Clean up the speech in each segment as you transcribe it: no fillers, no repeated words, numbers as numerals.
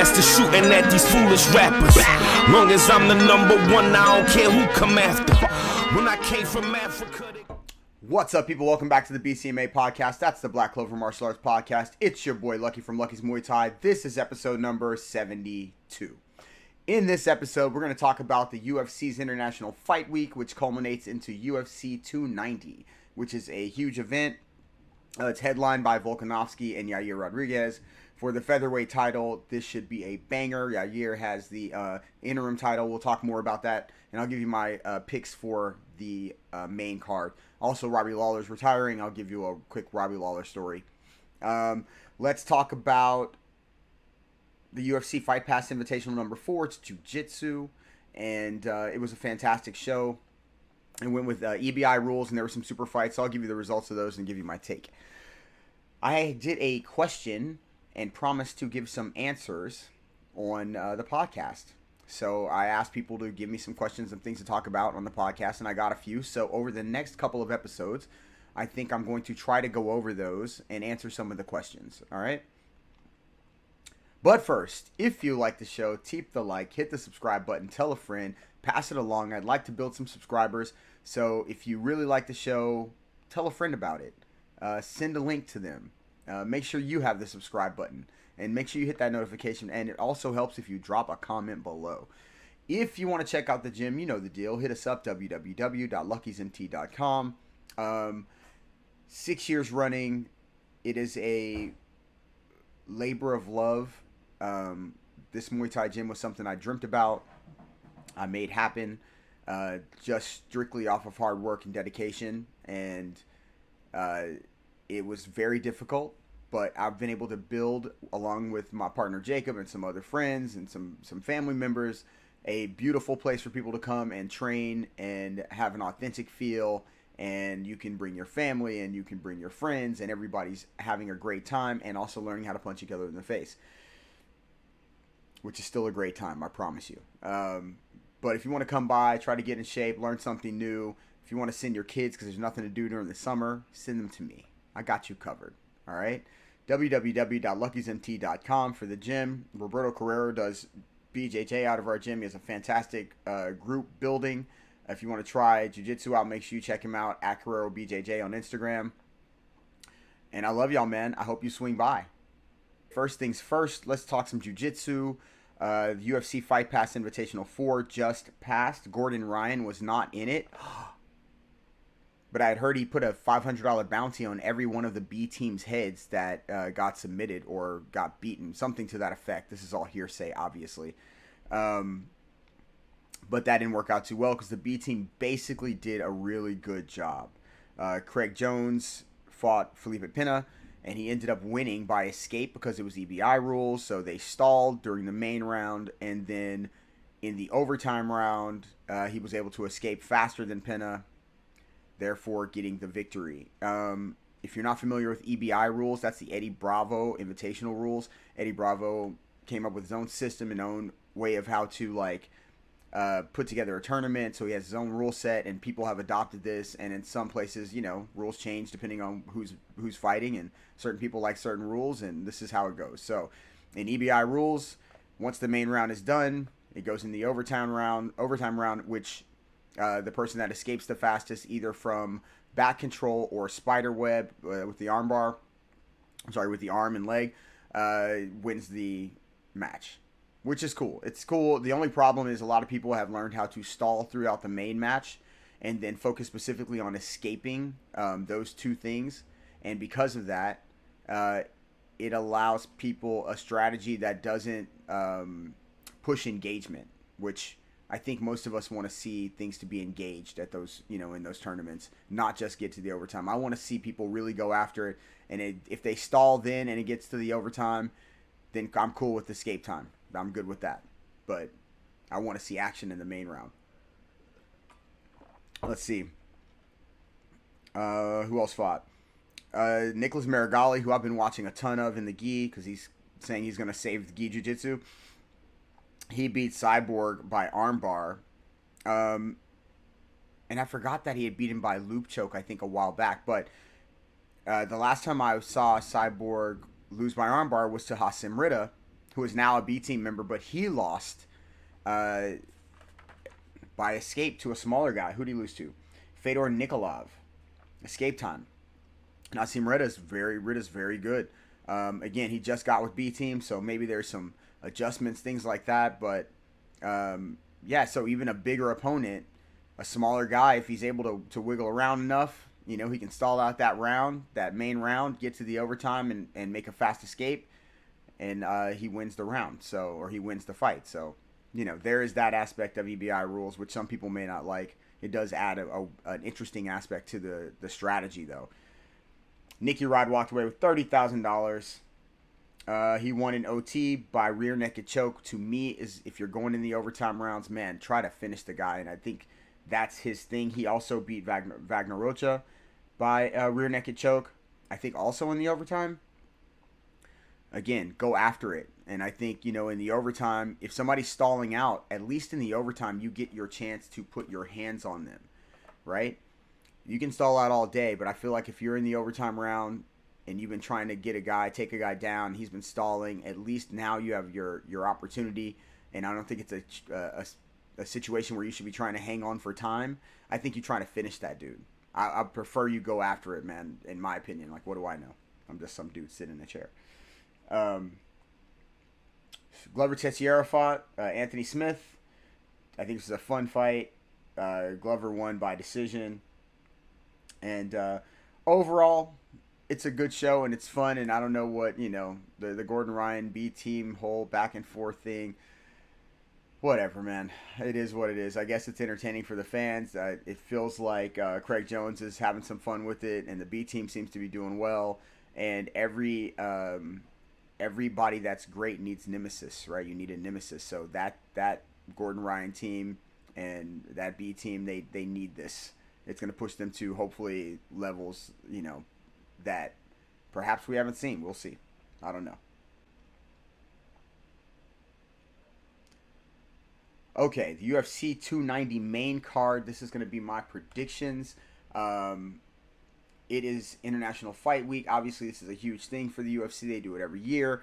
master shooting at these foolish rappers. Long as I'm the number one, I don't care who come after. When I came from Africa. What's up, people? Welcome back to the BCMA podcast. That's the Black Clover Martial Arts podcast. It's your boy Lucky from Lucky's Muay Thai. This is episode number 72. In this episode, we're going to talk about the UFC's International Fight Week, which culminates into UFC 290, which is a huge event. It's headlined by Volkanovski and Yair Rodriguez. For the featherweight title, this should be a banger. Yair has the interim title. We'll talk more about that, and I'll give you my picks for the main card. Also, Robbie Lawler's retiring. I'll give you a quick Robbie Lawler story. Let's talk about the UFC Fight Pass Invitational number 4. It's Jiu-Jitsu, and it was a fantastic show. It went with EBI rules, and there were some super fights, so I'll give you the results of those and give you my take. I did a question and promised to give some answers on the podcast. So I asked people to give me some questions and things to talk about on the podcast, and I got a few. So over the next couple of episodes, I think I'm going to try to go over those and answer some of the questions, all right? But first, if you like the show, tap the like, hit the subscribe button, tell a friend, pass it along. I'd like to build some subscribers. So if you really like the show, tell a friend about it. Send a link to them. Make sure you have the subscribe button. And make sure you hit that notification. And it also helps if you drop a comment below. If you want to check out the gym, you know the deal. Hit us up, www.LuckysMT.com. 6 years running. It is a labor of love. This Muay Thai gym was something I dreamt about. I made happen. Just strictly off of hard work and dedication. And it was very difficult. But I've been able to build, along with my partner Jacob and some other friends and some family members, a beautiful place for people to come and train and have an authentic feel. And you can bring your family and you can bring your friends, and everybody's having a great time and also learning how to punch each other in the face, which is still a great time, I promise you. But if you want to come by, try to get in shape, learn something new. If you want to send your kids because there's nothing to do during the summer, send them to me. I got you covered. All right? www.LuckysMT.com for the gym. Roberto Carrero does BJJ out of our gym. He has a fantastic group building. If you want to try jiu-jitsu out, make sure you check him out at Carrero BJJ on Instagram. And I love y'all, man. I hope you swing by. First things first, let's talk some jiu-jitsu. The UFC Fight Pass Invitational 4 just passed. Gordon Ryan was not in it. But I had heard he put a $500 bounty on every one of the B team's heads that got submitted or got beaten. Something to that effect. This is all hearsay, obviously. But that didn't work out too well because the B team basically did a really good job. Craig Jones fought Felipe Pena, and he ended up winning by escape because it was EBI rules. So they stalled during the main round, and then in the overtime round, he was able to escape faster than Pena, therefore getting the victory. If you're not familiar with EBI rules, that's the Eddie Bravo Invitational rules. Eddie Bravo came up with his own system and own way of how to put together a tournament. So he has his own rule set, and people have adopted this. And in some places, rules change depending on who's fighting, and certain people like certain rules, and this is how it goes. So in EBI rules, once the main round is done, it goes in the overtime round, which the person that escapes the fastest, either from back control or spider web with the arm and leg, wins the match, which is cool. It's cool. The only problem is a lot of people have learned how to stall throughout the main match and then focus specifically on escaping those two things. And because of that, it allows people a strategy that doesn't push engagement, which I think most of us want to see things to be engaged at those, in those tournaments, not just get to the overtime. I want to see people really go after it. And if they stall then and it gets to the overtime, then I'm cool with escape time. I'm good with that. But I want to see action in the main round. Let's see. Who else fought? Nicholas Marigali, who I've been watching a ton of in the gi because he's saying he's going to save the gi jiu-jitsu. He beat Cyborg by armbar. And I forgot that he had beat him by loop choke, I think, a while back. But the last time I saw Cyborg lose by armbar was to Hasim Rida. who is now a B team member, but he lost by escape to a smaller guy. Who did he lose to? Fedor Nikolov. Escape time. Nassim Rita's very good. Again, he just got with B team, so maybe there's some adjustments, things like that. But yeah, so even a bigger opponent, a smaller guy, if he's able to wiggle around enough, he can stall out that round, that main round, get to the overtime and make a fast escape, and he wins the round. Or he wins the fight. So there is that aspect of EBI rules, which some people may not like. It does add an interesting aspect to the strategy, though. Nicky Rod walked away with $30,000. He won an OT by rear naked choke. To me, is if you're going in the overtime rounds, man, try to finish the guy, and I think that's his thing. He also beat Wagner Rocha by rear naked choke, I think also in the overtime. Again, go after it. And I think, in the overtime, if somebody's stalling out, at least in the overtime, you get your chance to put your hands on them, right? You can stall out all day, but I feel like if you're in the overtime round and you've been trying to take a guy down, he's been stalling, at least now you have your opportunity. And I don't think it's a situation where you should be trying to hang on for time. I think you're trying to finish that dude. I prefer you go after it, man, in my opinion. Like, what do I know? I'm just some dude sitting in a chair. Glover Teixeira fought Anthony Smith. I think this is a fun fight. Glover won by decision. And overall, it's a good show and it's fun. And I don't know what, the Gordon Ryan B team whole back and forth thing. Whatever, man. It is what it is. I guess it's entertaining for the fans. It feels like Craig Jones is having some fun with it, and the B team seems to be doing well. And everybody that's great needs nemesis, right? You need a nemesis. So that Gordon Ryan team and that B team, they need this. It's going to push them to hopefully levels, that perhaps we haven't seen. We'll see. I don't know. Okay, the UFC 290 main card. This is going to be my predictions. It is International Fight Week. Obviously, this is a huge thing for the UFC. They do it every year.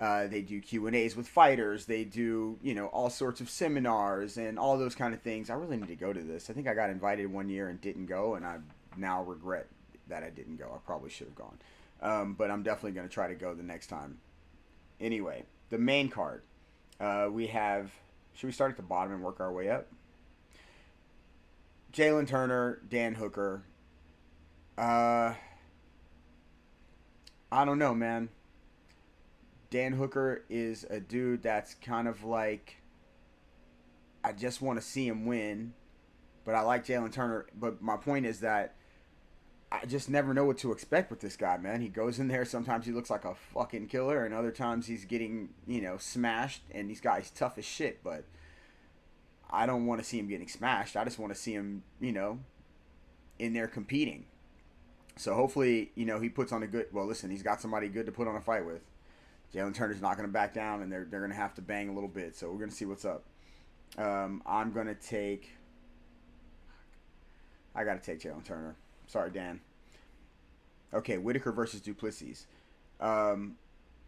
They do Q&As with fighters. They do, all sorts of seminars and all those kind of things. I really need to go to this. I think I got invited one year and didn't go, and I now regret that I didn't go. I probably should have gone. But I'm definitely going to try to go the next time. Anyway, the main card. We have... Should we start at the bottom and work our way up? Jalen Turner, Dan Hooker. I don't know, man. Dan Hooker is a dude that's kind of like, I just want to see him win, but I like Jalen Turner. But my point is that I just never know what to expect with this guy, man. He goes in there, sometimes he looks like a fucking killer, and other times he's getting, smashed, and these guys tough as shit, but I don't want to see him getting smashed. I just want to see him, in there competing. So hopefully, he puts on a good, well, listen, he's got somebody good to put on a fight with. Jalen Turner's not going to back down, and they're going to have to bang a little bit, so we're going to see what's up. I'm going to take, I got to take Jalen Turner. Sorry, Dan. Okay, Whitaker versus Duplessis.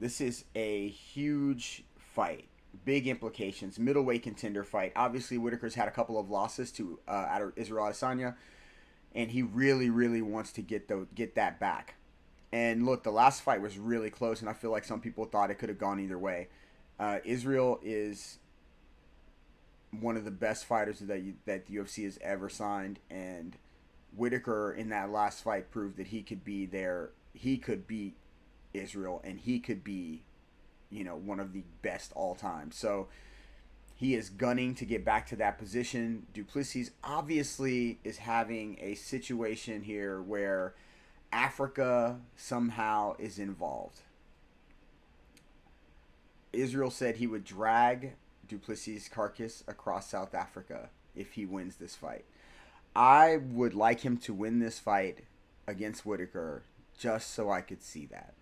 This is a huge fight. Big implications. Middleweight contender fight. Obviously, Whitaker's had a couple of losses to Israel Adesanya, and he really, really wants to get that back. And look, the last fight was really close, and I feel like some people thought it could have gone either way. Israel is one of the best fighters that the UFC has ever signed, and Whitaker in that last fight proved that he could be there. He could beat Israel, and he could be, one of the best all time. So he is gunning to get back to that position. Duplessis obviously is having a situation here where Africa somehow is involved. Israel said he would drag Duplessis' carcass across South Africa if he wins this fight. I would like him to win this fight against Whitaker just so I could see that.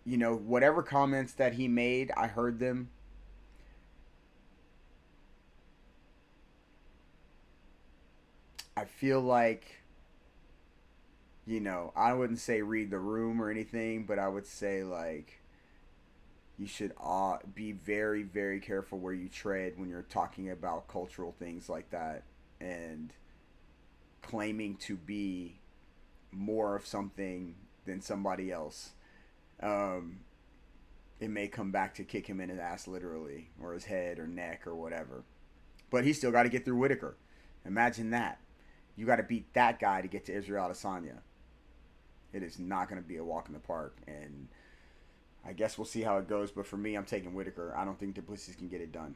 Whatever comments that he made, I heard them. I feel like I wouldn't say read the room or anything, but I would say, like, you should be very, very careful where you tread when you're talking about cultural things like that and claiming to be more of something than somebody else. Um, it may come back to kick him in his ass literally, or his head or neck or whatever. But he still got to get through Whitaker. Imagine that. You got to beat that guy to get to Israel Adesanya. It is not going to be a walk in the park, and I guess we'll see how it goes. But for me, I'm taking Whitaker. I don't think Duplessis can get it done.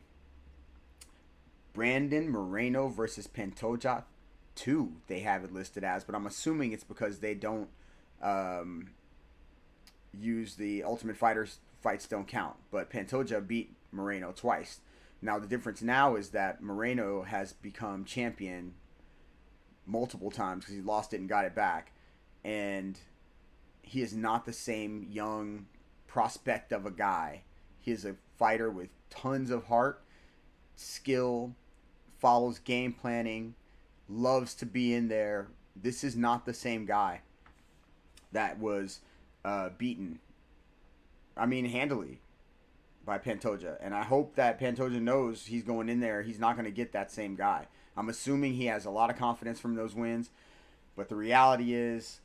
Brandon Moreno versus Pantoja 2, they have it listed as, but I'm assuming it's because they don't use the Ultimate Fighters fights don't count. But Pantoja beat Moreno twice. Now the difference now is that Moreno has become champion multiple times because he lost it and got it back, and he is not the same young prospect of a guy. He is a fighter with tons of heart, skill, follows game planning, loves to be in there. This is not the same guy that was beaten, handily by Pantoja. And I hope that Pantoja knows he's going in there. He's not going to get that same guy. I'm assuming he has a lot of confidence from those wins. But the reality is,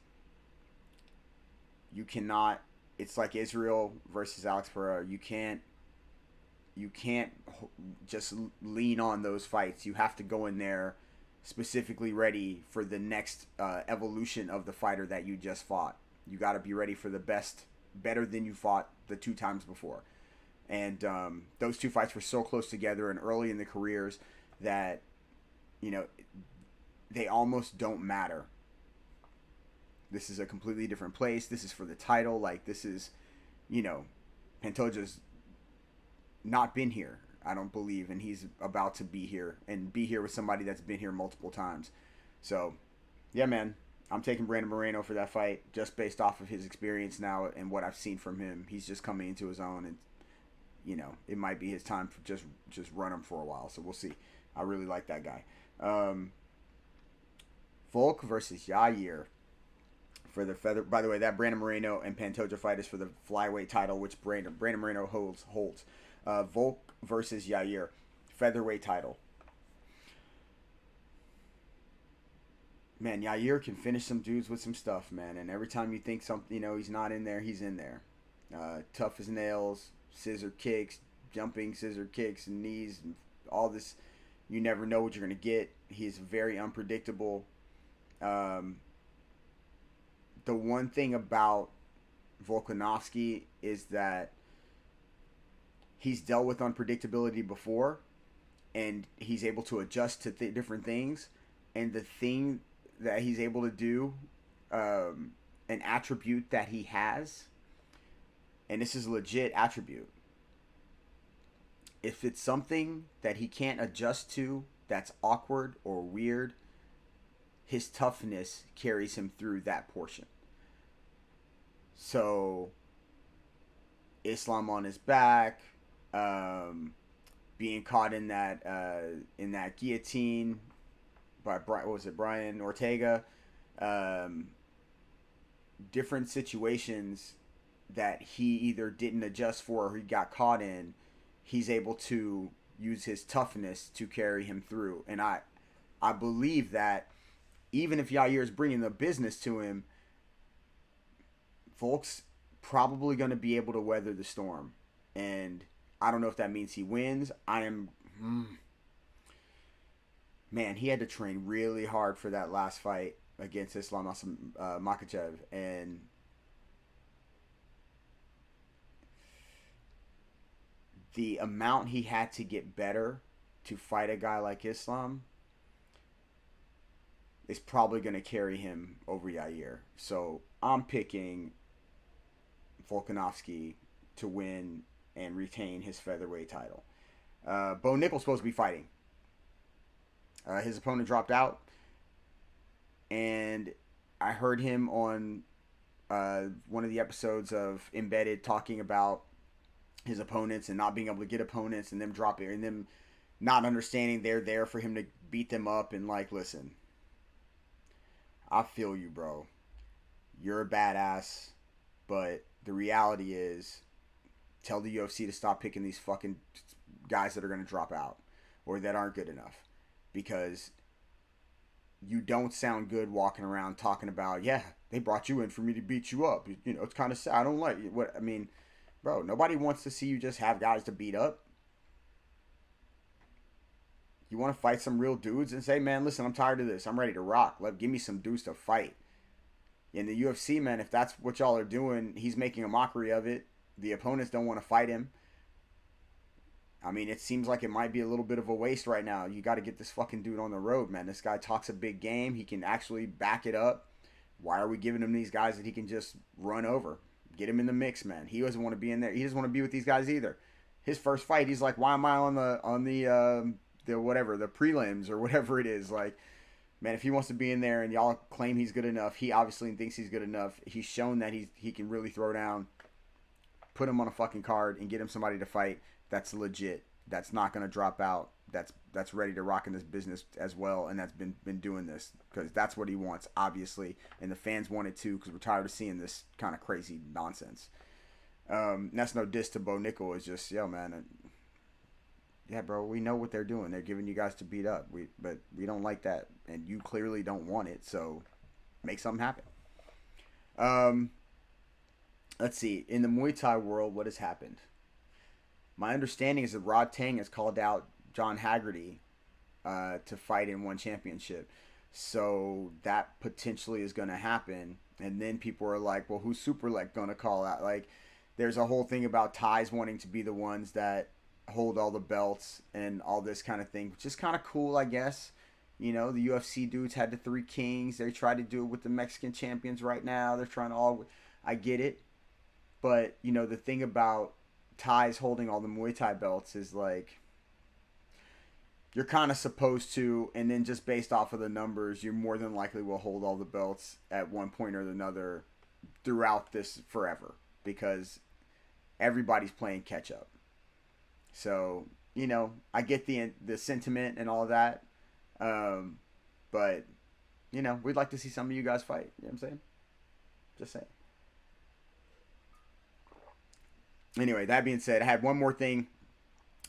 you cannot. It's like Israel versus Alex Pereira. You can't just lean on those fights. You have to go in there specifically ready for the next evolution of the fighter that you just fought. You got to be ready for the best, better than you fought the 2 times before. And those 2 fights were so close together and early in the careers that, they almost don't matter. This is a completely different place. This is for the title. Like, this is, Pantoja's not been here, I don't believe, and he's about to be here and be here with somebody that's been here multiple times. So, yeah, man, I'm taking Brandon Moreno for that fight just based off of his experience now and what I've seen from him. He's just coming into his own, and it might be his time for just run him for a while. So we'll see. I really like that guy. Volk versus Yair for the feather. By the way, that Brandon Moreno and Pantoja fight is for the flyweight title, which Brandon Moreno holds. Volk versus Yair, featherweight title. Man, Yair can finish some dudes with some stuff, man. And every time you think something, he's not in there, he's in there. Tough as nails, scissor kicks, jumping scissor kicks and knees, and all this. You never know what you're going to get. He's very unpredictable. The one thing about Volkanovski is that he's dealt with unpredictability before, and he's able to adjust to different things. And the thing that he's able to do, an attribute that he has, and this is a legit attribute, if it's something that he can't adjust to, that's awkward or weird, his toughness carries him through that portion. So, Islam on his back, being caught in that guillotine by Brian Ortega, different situations that he either didn't adjust for or he got caught in, he's able to use his toughness to carry him through. And I believe that even if Yair is bringing the business to him, Volk's probably going to be able to weather the storm. And I don't know if that means he wins. Man, he had to train really hard for that last fight against Islam Makhachev. And the amount he had to get better to fight a guy like Islam is probably going to carry him over Yair. So I'm picking Volkanovski to win and retain his featherweight title. Bo Nickel's supposed to be fighting. His opponent dropped out, and I heard him on one of the episodes of Embedded talking about his opponents and not being able to get opponents and them dropping and them not understanding they're there for him to beat them up. And like, listen, I feel you, bro. you're a badass, but the reality is, tell the UFC to stop picking these fucking guys that are going to drop out or that aren't good enough, because you don't sound good walking around talking about, yeah, they brought you in for me to beat you up. You know, it's kind of sad. I don't like it. What I mean, bro, nobody wants to see you just have guys to beat up. You want to fight some real dudes and say, man, listen, I'm tired of this. I'm ready to rock. Give me some dudes to fight. In the UFC, man, if that's what y'all are doing, he's making a mockery of it. The opponents don't want to fight him. I mean, it seems like it might be a little bit of a waste right now. You got to get this fucking dude on the road, man. This guy talks a big game. He can actually back it up. Why are we giving him these guys that he can just run over? Get him in the mix, man. He doesn't want to be in there. He doesn't want to be with these guys either. His first fight, he's like, why am I on the whatever, the prelims or whatever it is? Like, man, if he wants to be in there and y'all claim he's good enough, he obviously thinks he's good enough. He's shown that he can really throw down. Put him on a fucking card and get him somebody to fight that's legit, that's not going to drop out, that's ready to rock in this business as well, and that's been doing this, because that's what he wants, obviously, and the fans want it too, because we're tired of seeing this kind of crazy nonsense. That's no diss to Bo Nickel. It's just, yo, man, yeah, bro, we know what they're doing. They're giving you guys to beat up, but we don't like that, and you clearly don't want it, so make something happen. Let's see. In the Muay Thai world, what has happened? My understanding is that Rod Tang has called out John Haggerty to fight in one championship. So that potentially is going to happen. And then people are like, well, who's Super Lek going to call out? Like, there's a whole thing about Thais wanting to be the ones that hold all the belts and all this kind of thing, which is kind of cool, I guess. You know, the UFC dudes had the Three Kings. They try to do it with the Mexican champions right now. They're trying to all... I get it. But, you know, the thing about Thais holding all the Muay Thai belts is, like, you're kind of supposed to, and then just based off of the numbers, you more than likely will hold all the belts at one point or another throughout this forever, because everybody's playing catch up. So, you know, I get the sentiment and all of that, but, you know, we'd like to see some of you guys fight. You know what I'm saying? Just saying. Anyway, that being said, I had one more thing.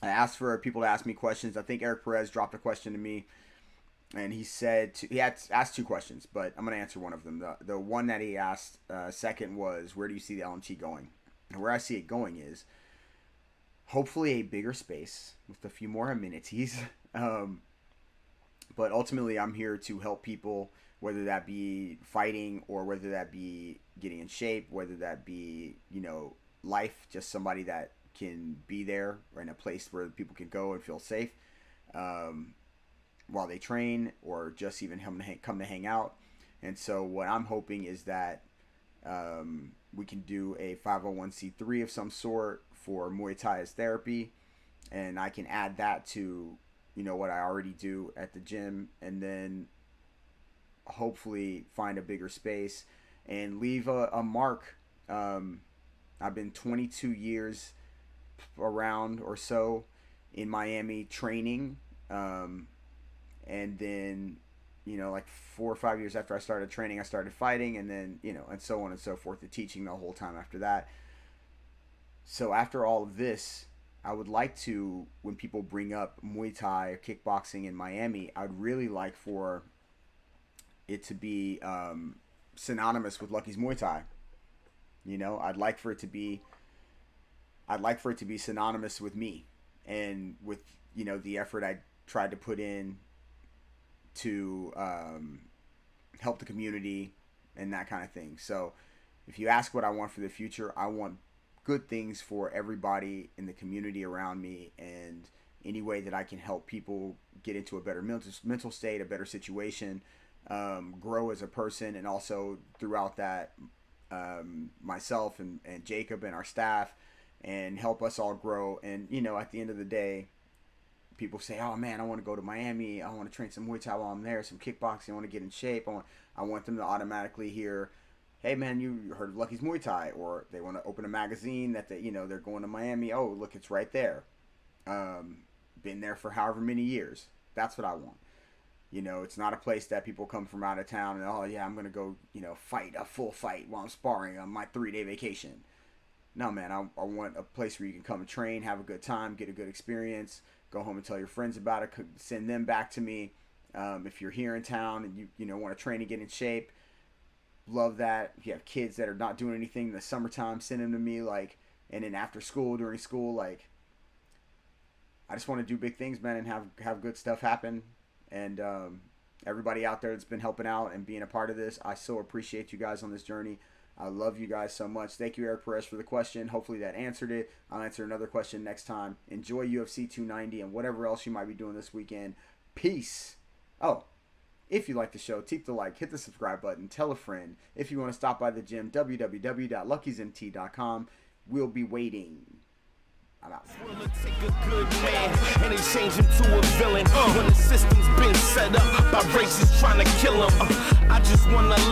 I asked for people to ask me questions. I think Eric Perez dropped a question to me, and he said he had asked two questions, but I'm going to answer one of them. The one that he asked second was, where do you see the LMT going? And where I see it going is hopefully a bigger space with a few more amenities. But ultimately, I'm here to help people, whether that be fighting or whether that be getting in shape, whether that be, you know, life, just somebody that can be there or in a place where people can go and feel safe while they train, or just even come to hang out. And so what I'm hoping is that we can do a 501c3 of some sort for Muay Thai as therapy, and I can add that to, you know, what I already do at the gym, and then hopefully find a bigger space and leave a mark. I've been 22 years around or so in Miami training. And then, you know, like 4 or 5 years after I started training, I started fighting, and then, you know, and so on and so forth, the teaching the whole time after that. So after all of this, I would like to, when people bring up Muay Thai or kickboxing in Miami, I'd really like for it to be synonymous with Lucky's Muay Thai. You know, I'd like for it to be synonymous with me and with, you know, the effort I tried to put in to help the community and that kind of thing. So if you ask what I want for the future, I want good things for everybody in the community around me, and any way that I can help people get into a better mental state, a better situation, grow as a person, and also throughout that, myself and Jacob and our staff, and help us all grow. And, you know, at the end of the day, people say, oh man, I want to go to Miami, I want to train some Muay Thai while I'm there, some kickboxing, I want to get in shape, I want them to automatically hear, hey man, you heard of Lucky's Muay Thai, or they want to open a magazine that they, you know, they're going to Miami, oh look, it's right there. Been there for however many years. That's what I want. You know, it's not a place that people come from out of town and, oh yeah, I'm gonna go, you know, fight a full fight while I'm sparring on my 3-day vacation. No, man, I want a place where you can come and train, have a good time, get a good experience, go home and tell your friends about it, send them back to me. If you're here in town and you know want to train and get in shape, love that. If you have kids that are not doing anything in the summertime, send them to me. Like, and then after school, during school, like, I just want to do big things, man, and have good stuff happen. And everybody out there that's been helping out and being a part of this, I so appreciate you guys on this journey. I love you guys so much. Thank you, Eric Perez, for the question. Hopefully that answered it. I'll answer another question next time. Enjoy UFC 290 and whatever else you might be doing this weekend. Peace. Oh, if you like the show, keep the like, hit the subscribe button, tell a friend. If you want to stop by the gym, www.LuckysMT.com. We'll be waiting. I'm out. Take a good man and change him to a villain when the system's been set up by racists trying to kill him. I just wanna